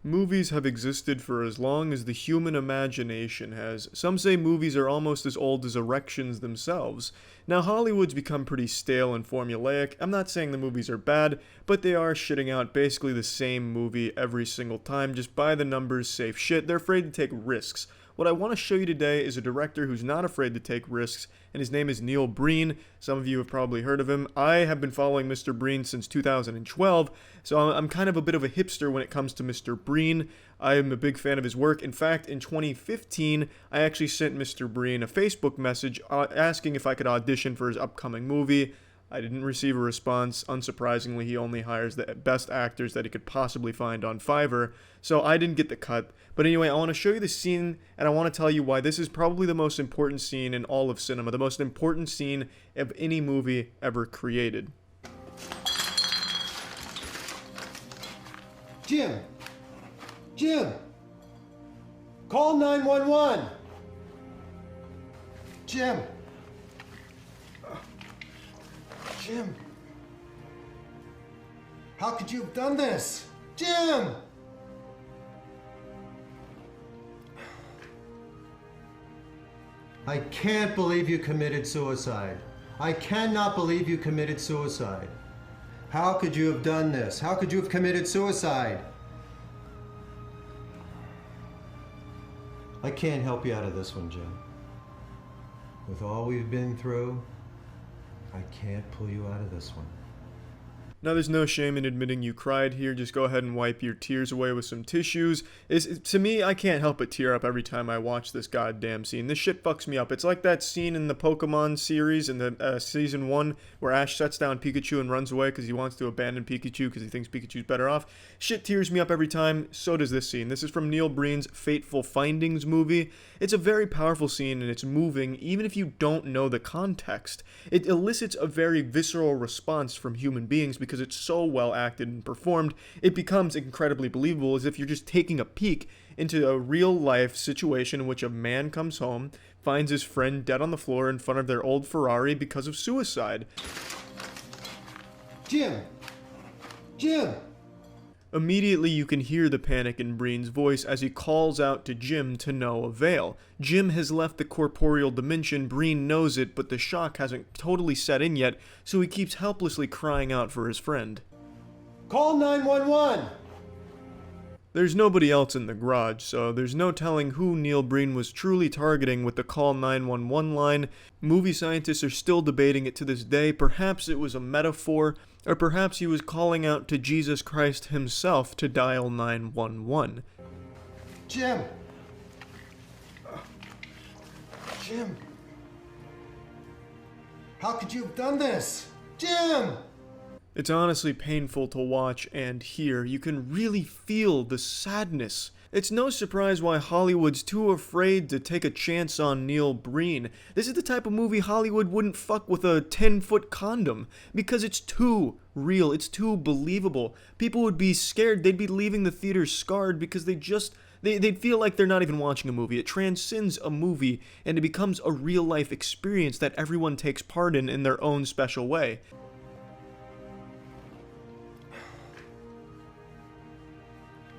Movies have existed for as long as the human imagination has. Some say movies are almost as old as erections themselves. Now, Hollywood's become pretty stale and formulaic. I'm not saying the movies are bad, but they are shitting out basically the same movie every single time, just by the numbers, safe shit. They're afraid to take risks. What I want to show you today is a director who's not afraid to take risks, and his name is Neil Breen. Some of you have probably heard of him. I have been following Mr. Breen since 2012, so I'm kind of a bit of a hipster when it comes to Mr. Breen. I am a big fan of his work. In fact, in 2015, I actually sent Mr. Breen a Facebook message asking if I could audition for his upcoming movie. I didn't receive a response. Unsurprisingly, he only hires the best actors that he could possibly find on Fiverr, so I didn't get the cut. But anyway, I want to show you the scene, and I want to tell you why this is probably the most important scene in all of cinema, the most important scene of any movie ever created. Jim! Jim! Call 911! Jim! Jim! How could you have done this? Jim! I can't believe you committed suicide. I cannot believe you committed suicide. How could you have done this? How could you have committed suicide? I can't help you out of this one, Jim. With all we've been through, I can't pull you out of this one. Now, there's no shame in admitting you cried here. Just go ahead and wipe your tears away with some tissues. To me, I can't help but tear up every time I watch this goddamn scene. This shit fucks me up. It's like that scene in the Pokemon series in the season 1 where Ash sets down Pikachu and runs away because he wants to abandon Pikachu because he thinks Pikachu's better off. Shit tears me up every time. So does this scene. This is from Neil Breen's Fateful Findings movie. It's a very powerful scene and it's moving even if you don't know the context. It elicits a very visceral response from human beings because it's so well acted and performed. It becomes incredibly believable, as if you're just taking a peek into a real life situation in which a man comes home, finds his friend dead on the floor in front of their old Ferrari because of suicide. Jim! Jim! Immediately you can hear the panic in Breen's voice as he calls out to Jim to no avail. Jim has left the corporeal dimension, Breen knows it, but the shock hasn't totally set in yet, so he keeps helplessly crying out for his friend. Call 911! There's nobody else in the garage, so there's no telling who Neil Breen was truly targeting with the call 911 line. Movie scientists are still debating it to this day. Perhaps it was a metaphor, or perhaps he was calling out to Jesus Christ himself to dial 911. Jim! Jim! How could you have done this? Jim! It's honestly painful to watch and hear. You can really feel the sadness. It's no surprise why Hollywood's too afraid to take a chance on Neil Breen. This is the type of movie Hollywood wouldn't fuck with a 10-foot condom, because it's too real, it's too believable. People would be scared, they'd be leaving the theater scarred because they'd feel like they're not even watching a movie. It transcends a movie, and it becomes a real-life experience that everyone takes part in their own special way.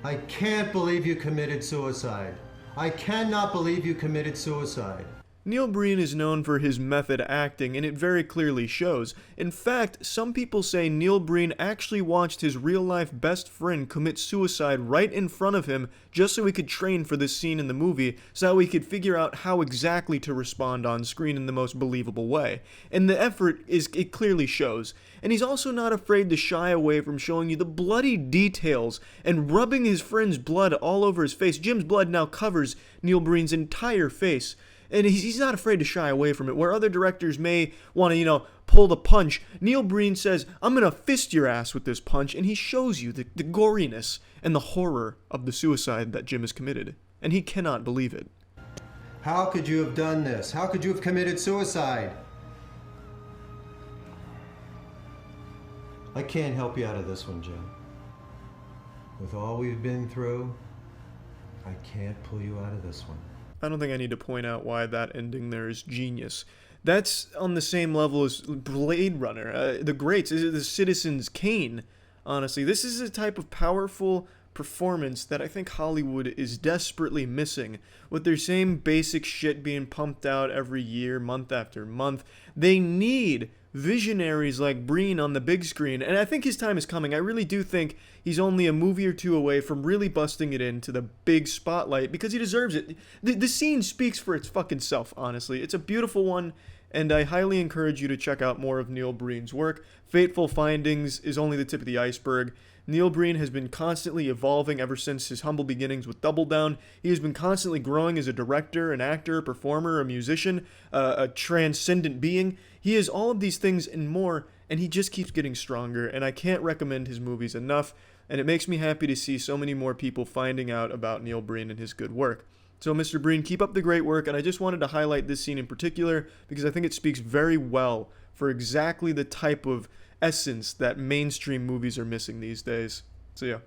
I can't believe you committed suicide. I cannot believe you committed suicide. Neil Breen is known for his method acting, and it very clearly shows. In fact, some people say Neil Breen actually watched his real-life best friend commit suicide right in front of him just so he could train for this scene in the movie, so he could figure out how exactly to respond on screen in the most believable way. And the effort it clearly shows. And he's also not afraid to shy away from showing you the bloody details and rubbing his friend's blood all over his face. Jim's blood now covers Neil Breen's entire face. And he's not afraid to shy away from it. Where other directors may want to, pull the punch, Neil Breen says, I'm going to fist your ass with this punch. And he shows you the goriness and the horror of the suicide that Jim has committed. And he cannot believe it. How could you have done this? How could you have committed suicide? I can't help you out of this one, Jim. With all we've been through, I can't pull you out of this one. I don't think I need to point out why that ending there is genius. That's on the same level as Blade Runner, The Greats, the Citizen's Kane. Honestly, this is a type of powerful performance that I think Hollywood is desperately missing. With their same basic shit being pumped out every year, month after month, they need visionaries like Breen on the big screen, and I think his time is coming. I really do think he's only a movie or two away from really busting it into the big spotlight, because he deserves it. The scene speaks for its fucking self, honestly. It's a beautiful one, and I highly encourage you to check out more of Neil Breen's work. Fateful Findings is only the tip of the iceberg. Neil Breen has been constantly evolving ever since his humble beginnings with Double Down. He has been constantly growing as a director, an actor, a performer, a musician, a transcendent being. He is all of these things and more, and he just keeps getting stronger, and I can't recommend his movies enough, and it makes me happy to see so many more people finding out about Neil Breen and his good work. So, Mr. Breen, keep up the great work, and I just wanted to highlight this scene in particular because I think it speaks very well for exactly the type of essence that mainstream movies are missing these days. So, yeah.